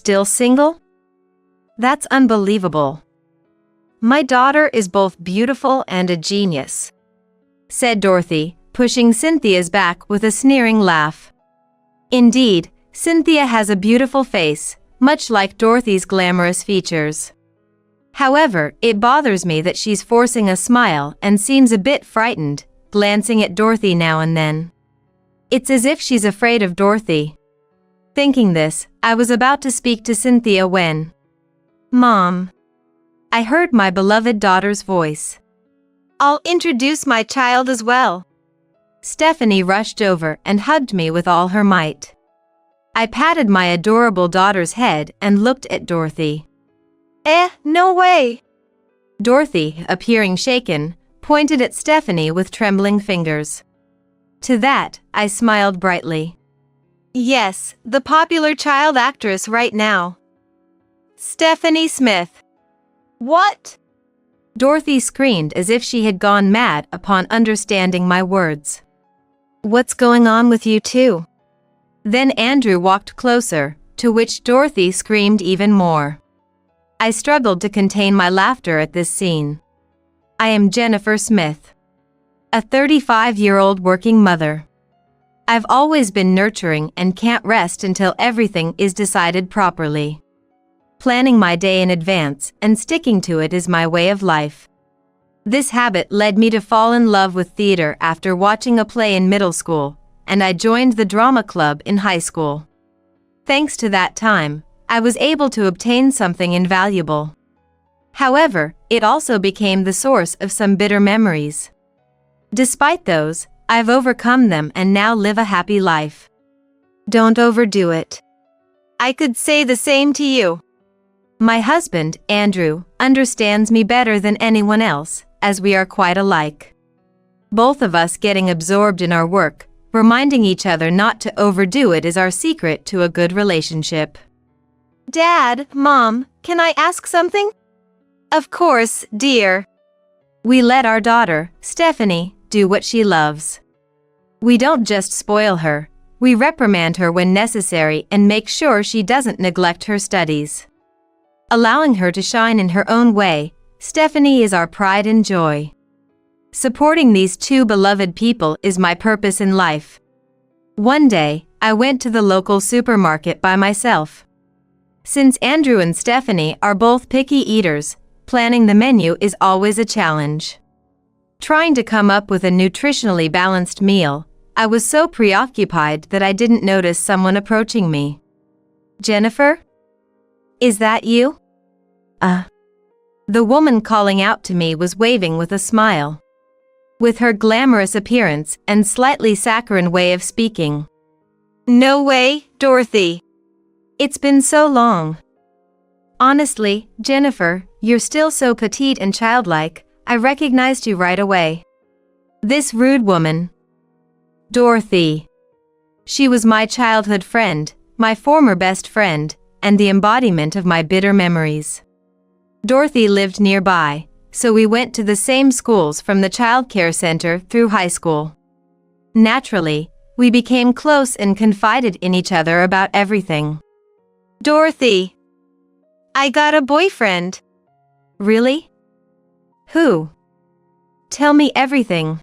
still single? That's unbelievable. My daughter is both beautiful and a genius," said Dorothy, pushing Cynthia's back with a sneering laugh. Indeed, Cynthia has a beautiful face, much like Dorothy's glamorous features. However, it bothers me that she's forcing a smile and seems a bit frightened, glancing at Dorothy now and then. It's as if she's afraid of Dorothy. Thinking this, I was about to speak to Cynthia when, "Mom," I heard my beloved daughter's voice. "I'll introduce my child as well." Stephanie rushed over and hugged me with all her might. I patted my adorable daughter's head and looked at Dorothy. No way!" Dorothy, appearing shaken, pointed at Stephanie with trembling fingers. To that, I smiled brightly. "Yes, the popular child actress right now. Stephanie Smith." "What?" Dorothy screamed as if she had gone mad upon understanding my words. "What's going on with you two?" Then Andrew walked closer, to which Dorothy screamed even more. I struggled to contain my laughter at this scene. I am Jennifer Smith, a 35-year-old working mother. I've always been nurturing and can't rest until everything is decided properly. Planning my day in advance and sticking to it is my way of life. This habit led me to fall in love with theater after watching a play in middle school, and I joined the drama club in high school. Thanks to that time, I was able to obtain something invaluable. However, it also became the source of some bitter memories. Despite those, I've overcome them and now live a happy life. Don't overdo it. I could say the same to you. My husband, Andrew, understands me better than anyone else, as we are quite alike. Both of us getting absorbed in our work, reminding each other not to overdo it is our secret to a good relationship. Dad, Mom, can I ask something? Of course, dear. We let our daughter, Stephanie, do what she loves. We don't just spoil her, we reprimand her when necessary and make sure she doesn't neglect her studies. Allowing her to shine in her own way, Stephanie is our pride and joy. Supporting these two beloved people is my purpose in life. One day, I went to the local supermarket by myself. Since Andrew and Stephanie are both picky eaters, planning the menu is always a challenge. Trying to come up with a nutritionally balanced meal, I was so preoccupied that I didn't notice someone approaching me. "Jennifer? Is that you?" The woman calling out to me was waving with a smile. With her glamorous appearance and slightly saccharine way of speaking. "No way, Dorothy. It's been so long." "Honestly, Jennifer, you're still so petite and childlike, I recognized you right away." This rude woman. Dorothy. She was my childhood friend, my former best friend, and the embodiment of my bitter memories. Dorothy lived nearby, so we went to the same schools from the childcare center through high school. Naturally, we became close and confided in each other about everything. "Dorothy, I got a boyfriend." "Really? Who? Tell me everything."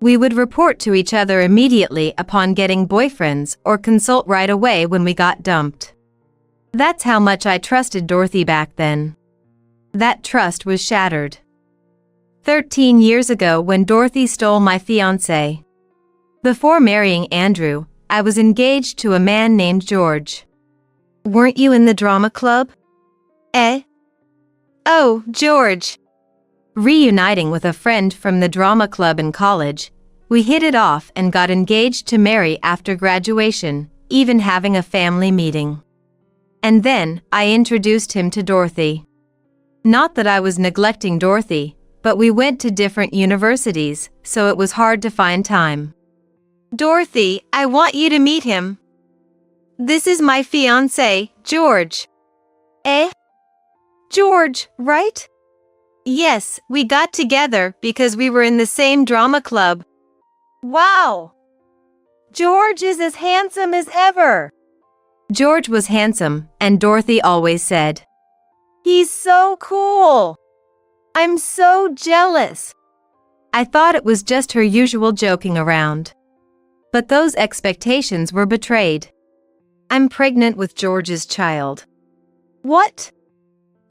We would report to each other immediately upon getting boyfriends or consult right away when we got dumped. That's how much I trusted Dorothy back then. That trust was shattered 13 years ago when Dorothy stole my fiancé. Before marrying Andrew, I was engaged to a man named George. "Weren't you in the drama club?" Oh, George. Reuniting with a friend from the drama club in college, we hit it off and got engaged to marry after graduation, even having a family meeting. And then, I introduced him to Dorothy. Not that I was neglecting Dorothy, but we went to different universities, so it was hard to find time. "Dorothy, I want you to meet him. This is my fiancé, George." George, right? Yes, we got together because we were in the same drama club. Wow! George is as handsome as ever. George was handsome, and Dorothy always said, "He's so cool. I'm so jealous." I thought it was just her usual joking around. But those expectations were betrayed. "I'm pregnant with George's child." "What?"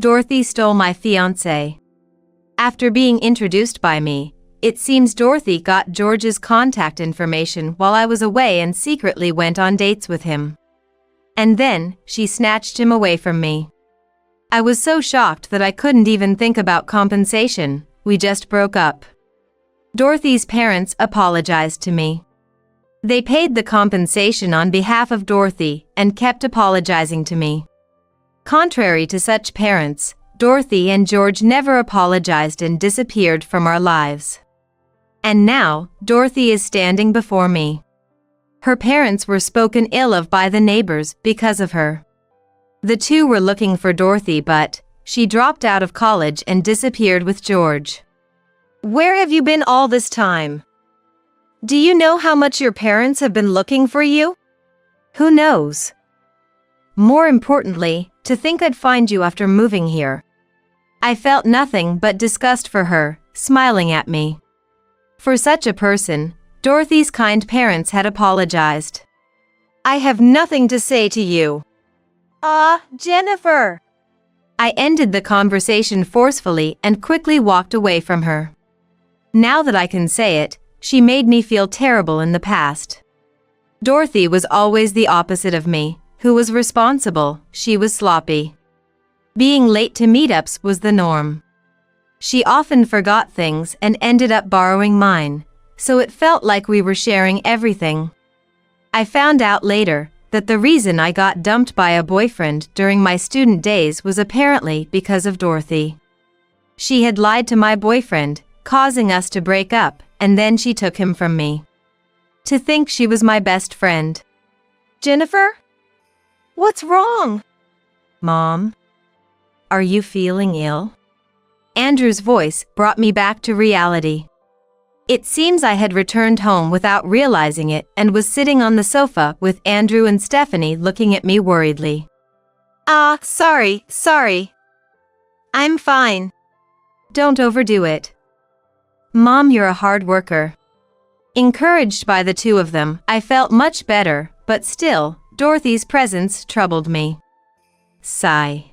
"Dorothy stole my fiancé." After being introduced by me, it seems Dorothy got George's contact information while I was away and secretly went on dates with him. And then, she snatched him away from me. I was so shocked that I couldn't even think about compensation. We just broke up. Dorothy's parents apologized to me. They paid the compensation on behalf of Dorothy and kept apologizing to me. Contrary to such parents, Dorothy and George never apologized and disappeared from our lives. And now, Dorothy is standing before me. Her parents were spoken ill of by the neighbors because of her. The two were looking for Dorothy, but she dropped out of college and disappeared with George. "Where have you been all this time? Do you know how much your parents have been looking for you?" "Who knows? More importantly, to think I'd find you after moving here." I felt nothing but disgust for her, smiling at me. For such a person, Dorothy's kind parents had apologized. "I have nothing to say to you." Jennifer." I ended the conversation forcefully and quickly walked away from her. Now that I can say it, she made me feel terrible in the past. Dorothy was always the opposite of me, who was responsible. She was sloppy. Being late to meetups was the norm. She often forgot things and ended up borrowing mine, so it felt like we were sharing everything. I found out later that the reason I got dumped by a boyfriend during my student days was apparently because of Dorothy. She had lied to my boyfriend, causing us to break up, and then she took him from me. To think she was my best friend. "Jennifer? What's wrong?" "Mom? Are you feeling ill?" Andrew's voice brought me back to reality. It seems I had returned home without realizing it and was sitting on the sofa with Andrew and Stephanie looking at me worriedly. Sorry. I'm fine." "Don't overdo it. Mom, you're a hard worker." Encouraged by the two of them, I felt much better, but still, Dorothy's presence troubled me. Sigh.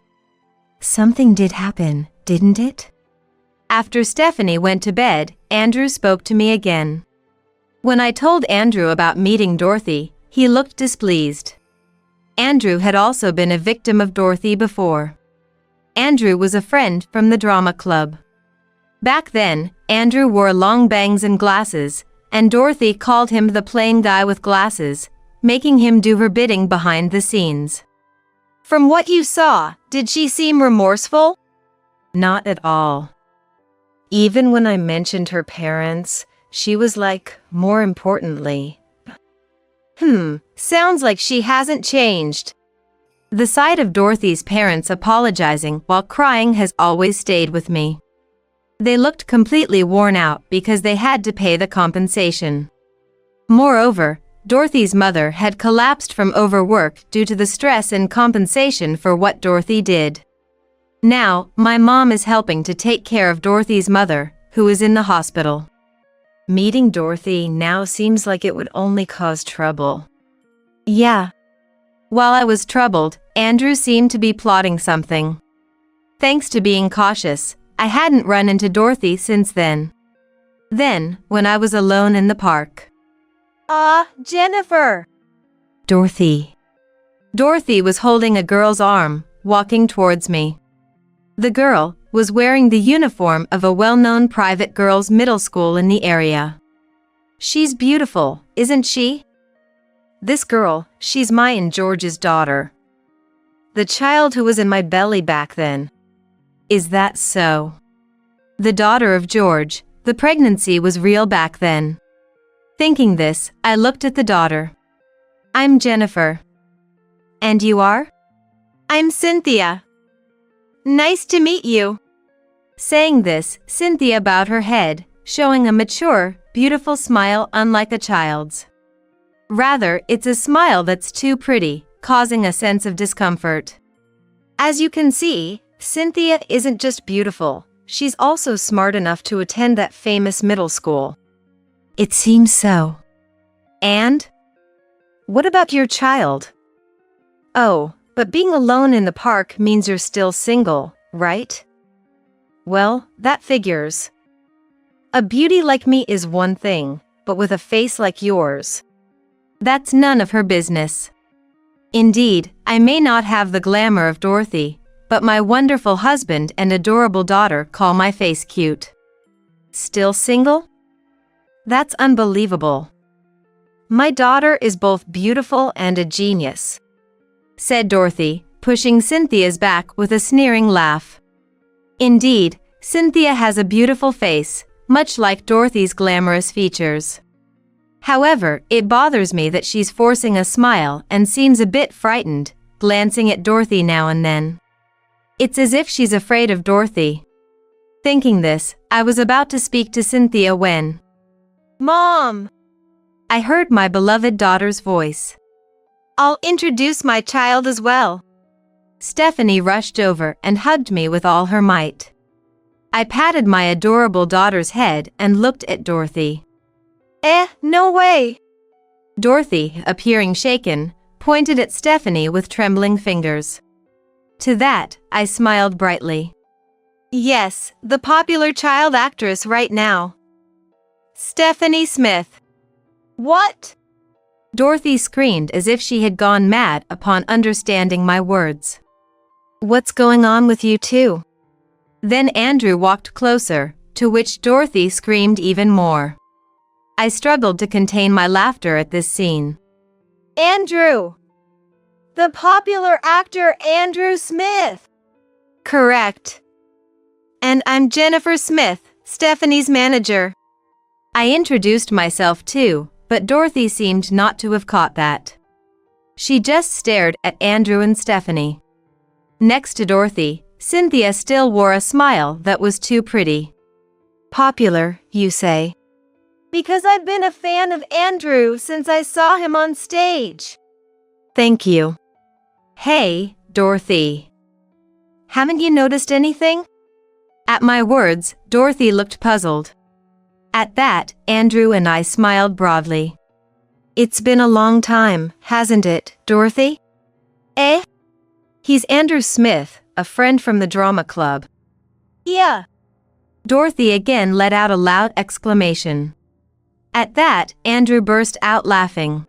Something did happen, didn't it? After Stephanie went to bed, Andrew spoke to me again. When I told Andrew about meeting Dorothy, he looked displeased. Andrew had also been a victim of Dorothy before. Andrew was a friend from the drama club. Back then, Andrew wore long bangs and glasses, and Dorothy called him the plain guy with glasses, making him do her bidding behind the scenes. "From what you saw, did she seem remorseful?" "Not at all. Even when I mentioned her parents, she was like, more importantly." Sounds like she hasn't changed." The sight of Dorothy's parents apologizing while crying has always stayed with me. They looked completely worn out because they had to pay the compensation. Moreover, Dorothy's mother had collapsed from overwork due to the stress and compensation for what Dorothy did. Now, my mom is helping to take care of Dorothy's mother, who is in the hospital. Meeting Dorothy now seems like it would only cause trouble. Yeah. While I was troubled, Andrew seemed to be plotting something. Thanks to being cautious, I hadn't run into Dorothy since then. Then, when I was alone in the park. Jennifer. Dorothy. Dorothy was holding a girl's arm, walking towards me. The girl was wearing the uniform of a well-known private girls' middle school in the area. She's beautiful, isn't she? This girl, she's my and George's daughter. The child who was in my belly back then. Is that so? The daughter of George, the pregnancy was real back then. Thinking this, I looked at the daughter. I'm Jennifer. And you are? I'm Cynthia. Nice to meet you. Saying this, Cynthia bowed her head, showing a mature, beautiful smile unlike a child's. Rather, it's a smile that's too pretty, causing a sense of discomfort. As you can see, Cynthia isn't just beautiful, she's also smart enough to attend that famous middle school. It seems so. And? What about your child? Oh, but being alone in the park means you're still single, right? Well, that figures. A beauty like me is one thing, but with a face like yours, that's none of her business. Indeed, I may not have the glamour of Dorothy, but my wonderful husband and adorable daughter call my face cute. Still single? That's unbelievable. My daughter is both beautiful and a genius, said Dorothy, pushing Cynthia's back with a sneering laugh. Indeed, Cynthia has a beautiful face, much like Dorothy's glamorous features. However, it bothers me that she's forcing a smile and seems a bit frightened, glancing at Dorothy now and then. It's as if she's afraid of Dorothy. Thinking this, I was about to speak to Cynthia when, "Mom!" I heard my beloved daughter's voice. "I'll introduce my child as well." Stephanie rushed over and hugged me with all her might. I patted my adorable daughter's head and looked at Dorothy. No way!" Dorothy, appearing shaken, pointed at Stephanie with trembling fingers. To that, I smiled brightly. "Yes, the popular child actress right now. Stephanie Smith." "What?" Dorothy screamed as if she had gone mad upon understanding my words. "What's going on with you two?" Then Andrew walked closer, to which Dorothy screamed even more. I struggled to contain my laughter at this scene. "Andrew! The popular actor Andrew Smith!" "Correct. And I'm Jennifer Smith, Stephanie's manager." I introduced myself too, but Dorothy seemed not to have caught that. She just stared at Andrew and Stephanie. Next to Dorothy, Cynthia still wore a smile that was too pretty. "Popular, you say?" "Because I've been a fan of Andrew since I saw him on stage." "Thank you." "Hey, Dorothy. Haven't you noticed anything?" At my words, Dorothy looked puzzled. At that, Andrew and I smiled broadly. "It's been a long time, hasn't it, Dorothy?" He's Andrew Smith, a friend from the drama club." "Yeah." Dorothy again let out a loud exclamation. At that, Andrew burst out laughing.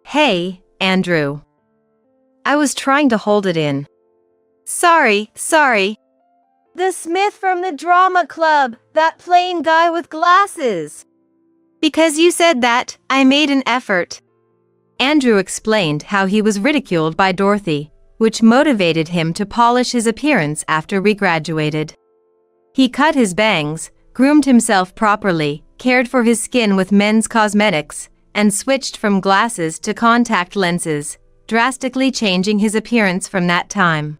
"Hey, Andrew." I was trying to hold it in. Sorry. "The Smith from the drama club, that plain guy with glasses." "Because you said that, I made an effort." Andrew explained how he was ridiculed by Dorothy, which motivated him to polish his appearance after we graduated. He cut his bangs, groomed himself properly, cared for his skin with men's cosmetics, and switched from glasses to contact lenses, drastically changing his appearance from that time.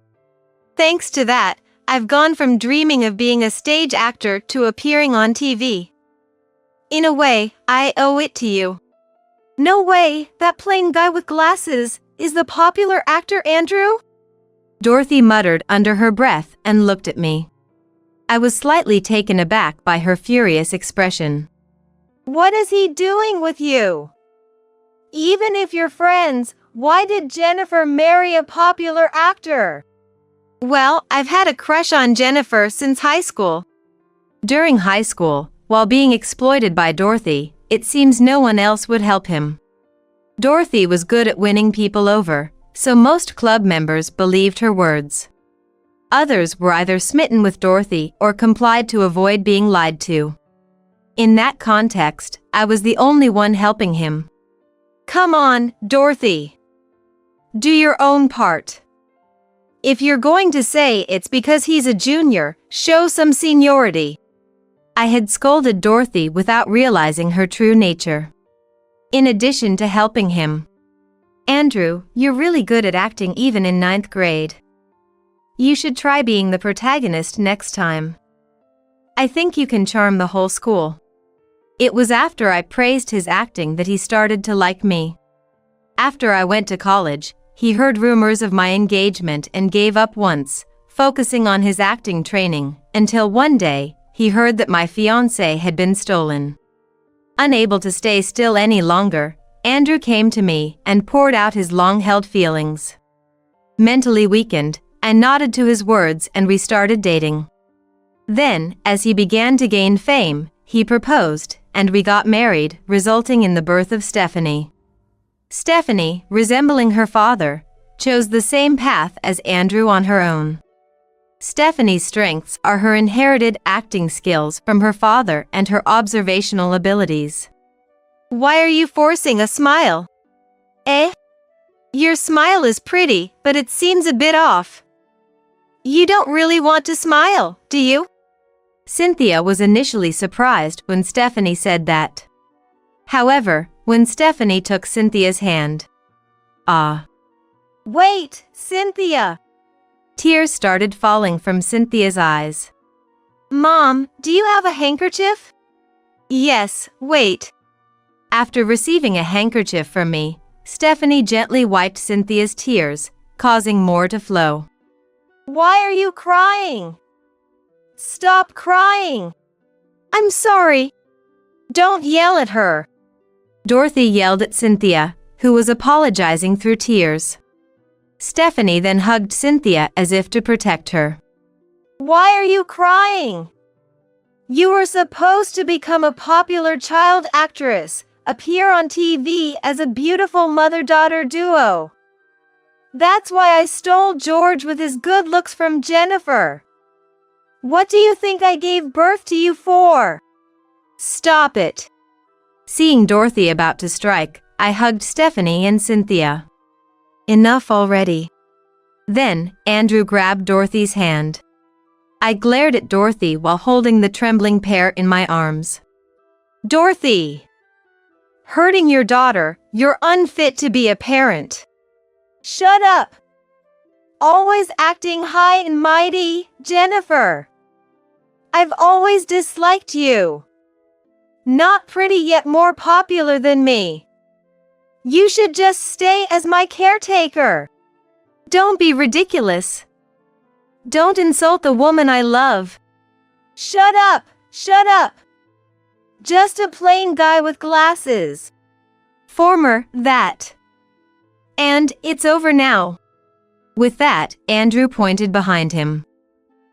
Thanks to that, I've gone from dreaming of being a stage actor to appearing on TV. In a way, I owe it to you. No way, that plain guy with glasses is the popular actor Andrew? Dorothy muttered under her breath and looked at me. I was slightly taken aback by her furious expression. What is he doing with you? Even if you're friends, why did Jennifer marry a popular actor? Well, I've had a crush on Jennifer since high school. During high school, while being exploited by Dorothy, it seems no one else would help him. Dorothy was good at winning people over, so most club members believed her words. Others were either smitten with Dorothy or complied to avoid being lied to. In that context, I was the only one helping him. Come on, Dorothy. Do your own part. If you're going to say it's because he's a junior, show some seniority. I had scolded Dorothy without realizing her true nature. In addition to helping him. Andrew, you're really good at acting even in 9th grade. You should try being the protagonist next time. I think you can charm the whole school. It was after I praised his acting that he started to like me. After I went to college, he heard rumors of my engagement and gave up once, focusing on his acting training, until one day, he heard that my fiancé had been stolen. Unable to stay still any longer, Andrew came to me and poured out his long-held feelings. Mentally weakened, I nodded to his words and we started dating. Then, as he began to gain fame, he proposed, and we got married, resulting in the birth of Stephanie. Stephanie, resembling her father, chose the same path as Andrew on her own. Stephanie's strengths are her inherited acting skills from her father and her observational abilities. Why are you forcing a smile? Your smile is pretty, but it seems a bit off. You don't really want to smile, do you? Cynthia was initially surprised when Stephanie said that. However, when Stephanie took Cynthia's hand. Wait, Cynthia! Tears started falling from Cynthia's eyes. Mom, do you have a handkerchief? Yes, wait. After receiving a handkerchief from me, Stephanie gently wiped Cynthia's tears, causing more to flow. Why are you crying? Stop crying. I'm sorry. Don't yell at her. Dorothy yelled at Cynthia, who was apologizing through tears. Stephanie then hugged Cynthia as if to protect her. Why are you crying? You were supposed to become a popular child actress, appear on TV as a beautiful mother-daughter duo. That's why I stole George with his good looks from Jennifer. What do you think I gave birth to you for? Stop it. Seeing Dorothy about to strike, I hugged Stephanie and Cynthia. Enough already. Then, Andrew grabbed Dorothy's hand. I glared at Dorothy while holding the trembling pair in my arms. Dorothy! Hurting your daughter, you're unfit to be a parent. Shut up! Always acting high and mighty, Jennifer. I've always disliked you. Not pretty yet more popular than me. You should just stay as my caretaker. Don't be ridiculous. Don't insult the woman I love. Shut up! Shut up! Just a plain guy with glasses. Former that. And it's over now. With that, Andrew pointed behind him.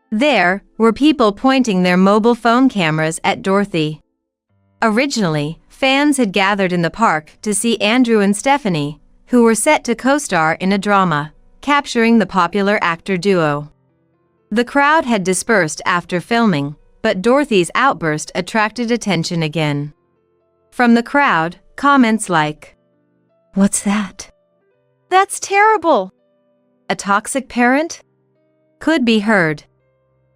There were people pointing their mobile phone cameras at Dorothy. Originally, fans had gathered in the park to see Andrew and Stephanie, who were set to co-star in a drama, capturing the popular actor duo. The crowd had dispersed after filming, but Dorothy's outburst attracted attention again. From the crowd, comments like, "What's that? That's terrible. A toxic parent?" could be heard.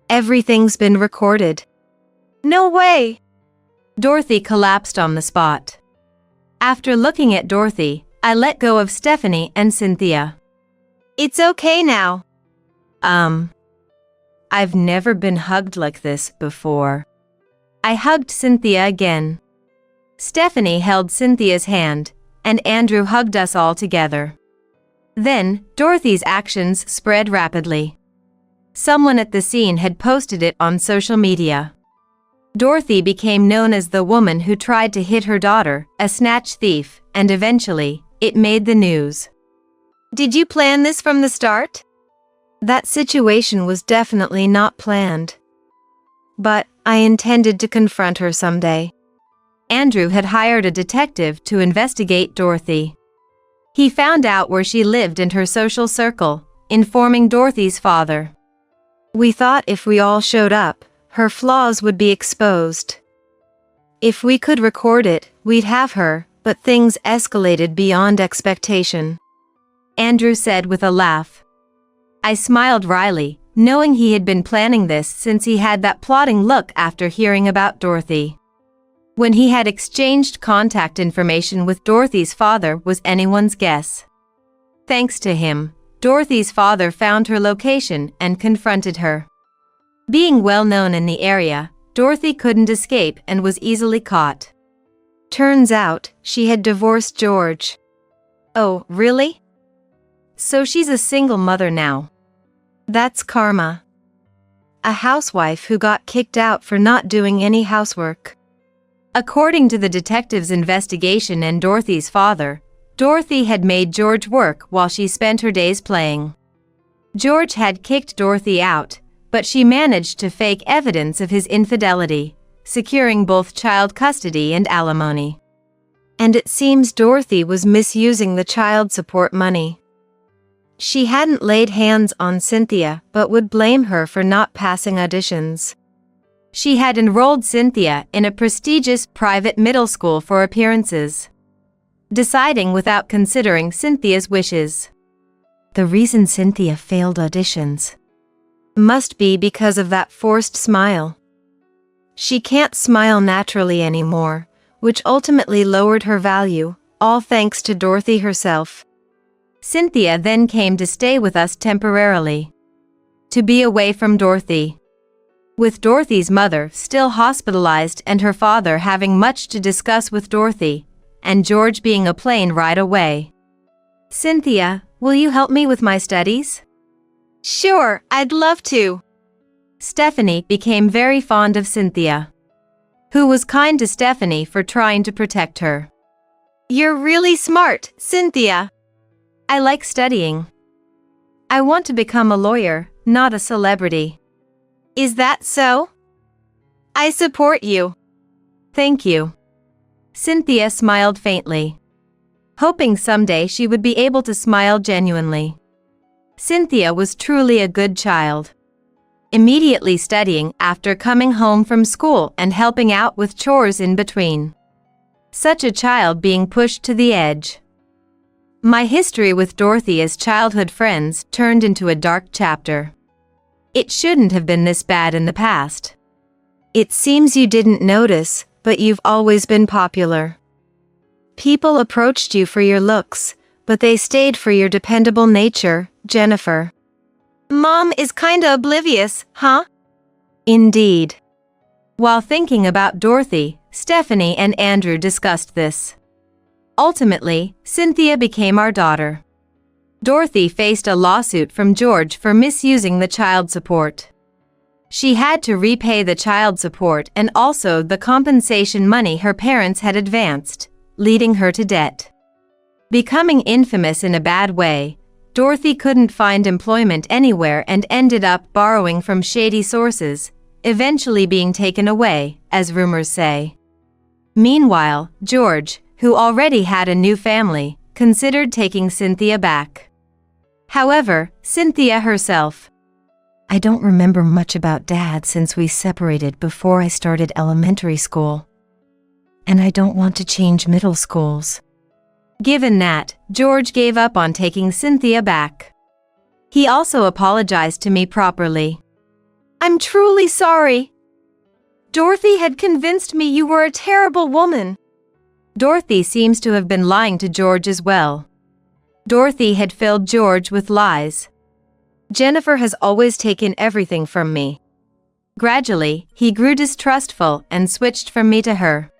Everything's been recorded. No way. Dorothy collapsed on the spot. After looking at Dorothy, I let go of Stephanie and Cynthia. It's okay now. I've never been hugged like this before. I hugged Cynthia again. Stephanie held Cynthia's hand, and Andrew hugged us all together. Then, Dorothy's actions spread rapidly. Someone at the scene had posted it on social media. Dorothy became known as the woman who tried to hit her daughter, a snatch thief, and eventually, it made the news. Did you plan this from the start? That situation was definitely not planned. But I intended to confront her someday. Andrew had hired a detective to investigate Dorothy. He found out where she lived and her social circle, informing Dorothy's father. We thought if we all showed up, her flaws would be exposed. If we could record it, we'd have her, but things escalated beyond expectation. Andrew said with a laugh. I smiled wryly, knowing he had been planning this since he had that plotting look after hearing about Dorothy. When he had exchanged contact information with Dorothy's father was anyone's guess. Thanks to him, Dorothy's father found her location and confronted her. Being well known in the area, Dorothy couldn't escape and was easily caught. Turns out, she had divorced George. Oh, really? So she's a single mother now. That's karma. A housewife who got kicked out for not doing any housework. According to the detective's investigation and Dorothy's father, Dorothy had made George work while she spent her days playing. George had kicked Dorothy out, but she managed to fake evidence of his infidelity, securing both child custody and alimony. And it seems Dorothy was misusing the child support money. She hadn't laid hands on Cynthia but would blame her for not passing auditions. She had enrolled Cynthia in a prestigious private middle school for appearances, deciding without considering Cynthia's wishes. The reason Cynthia failed auditions must be because of that forced smile. She can't smile naturally anymore, which ultimately lowered her value, all thanks to Dorothy herself. Cynthia then came to stay with us temporarily, to be away from Dorothy. With Dorothy's mother still hospitalized and her father having much to discuss with Dorothy, and George being a plane ride away. Cynthia, will you help me with my studies? Sure, I'd love to. Stephanie became very fond of Cynthia, who was kind to Stephanie for trying to protect her. You're really smart, Cynthia. I like studying. I want to become a lawyer, not a celebrity. Is that so? I support you. Thank you. Cynthia smiled faintly, hoping someday she would be able to smile genuinely. Cynthia was truly a good child, immediately studying after coming home from school and helping out with chores in between. Such a child being pushed to the edge. My history with Dorothy as childhood friends turned into a dark chapter. It shouldn't have been this bad in the past. It seems you didn't notice, but you've always been popular. People approached you for your looks, but they stayed for your dependable nature, Jennifer. Mom is kinda oblivious, huh? Indeed. While thinking about Dorothy, Stephanie and Andrew discussed this. Ultimately, Cynthia became our daughter. Dorothy faced a lawsuit from George for misusing the child support. She had to repay the child support and also the compensation money her parents had advanced, leading her to debt. Becoming infamous in a bad way, Dorothy couldn't find employment anywhere and ended up borrowing from shady sources, eventually being taken away, as rumors say. Meanwhile, George, who already had a new family, considered taking Cynthia back. However, Cynthia herself, I don't remember much about Dad since we separated before I started elementary school. And I don't want to change middle schools. Given that, George gave up on taking Cynthia back. He also apologized to me properly. I'm truly sorry. Dorothy had convinced me you were a terrible woman. Dorothy seems to have been lying to George as well. Dorothy had filled George with lies. Jennifer has always taken everything from me. Gradually, he grew distrustful and switched from me to her.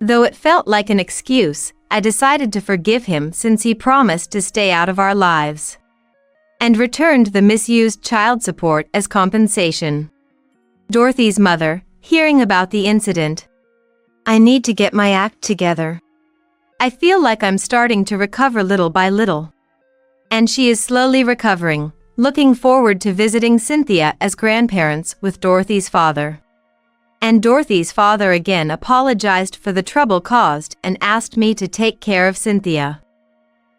Though it felt like an excuse, I decided to forgive him since he promised to stay out of our lives, and returned the misused child support as compensation. Dorothy's mother, hearing about the incident, I need to get my act together. I feel like I'm starting to recover little by little. And she is slowly recovering, looking forward to visiting Cynthia as grandparents with Dorothy's father. And Dorothy's father again apologized for the trouble caused and asked me to take care of Cynthia,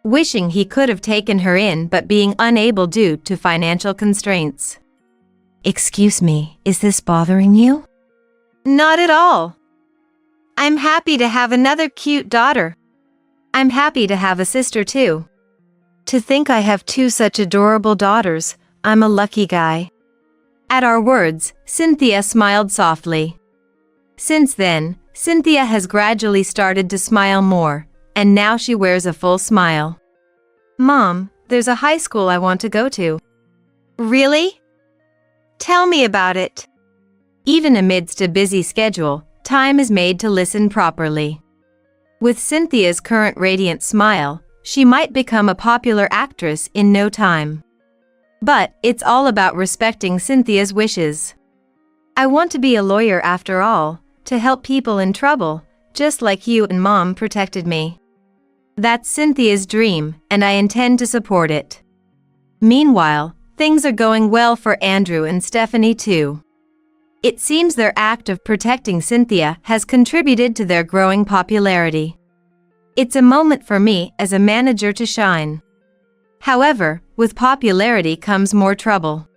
wishing he could have taken her in but being unable due to financial constraints. Excuse me, is this bothering you? Not at all. I'm happy to have another cute daughter. I'm happy to have a sister too. To think I have two such adorable daughters, I'm a lucky guy. At our words, Cynthia smiled softly. Since then, Cynthia has gradually started to smile more, and now she wears a full smile. Mom, there's a high school I want to go to. Really? Tell me about it. Even amidst a busy schedule, time is made to listen properly. With Cynthia's current radiant smile, she might become a popular actress in no time. But it's all about respecting Cynthia's wishes. I want to be a lawyer after all, to help people in trouble, just like you and Mom protected me. That's Cynthia's dream, and I intend to support it. Meanwhile, things are going well for Andrew and Stephanie too. It seems their act of protecting Cynthia has contributed to their growing popularity. It's a moment for me as a manager to shine. However, with popularity comes more trouble.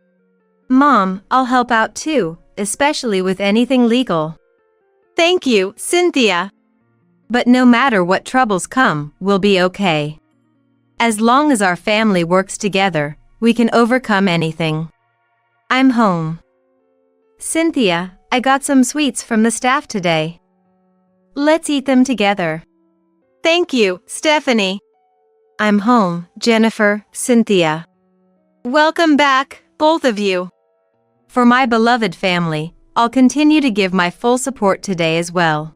Mom, I'll help out too, especially with anything legal. Thank you, Cynthia. But no matter what troubles come, we'll be okay. As long as our family works together, we can overcome anything. I'm home. Cynthia, I got some sweets from the staff today. Let's eat them together. Thank you, Stephanie. I'm home, Jennifer, Cynthia. Welcome back, both of you. For my beloved family, I'll continue to give my full support today as well.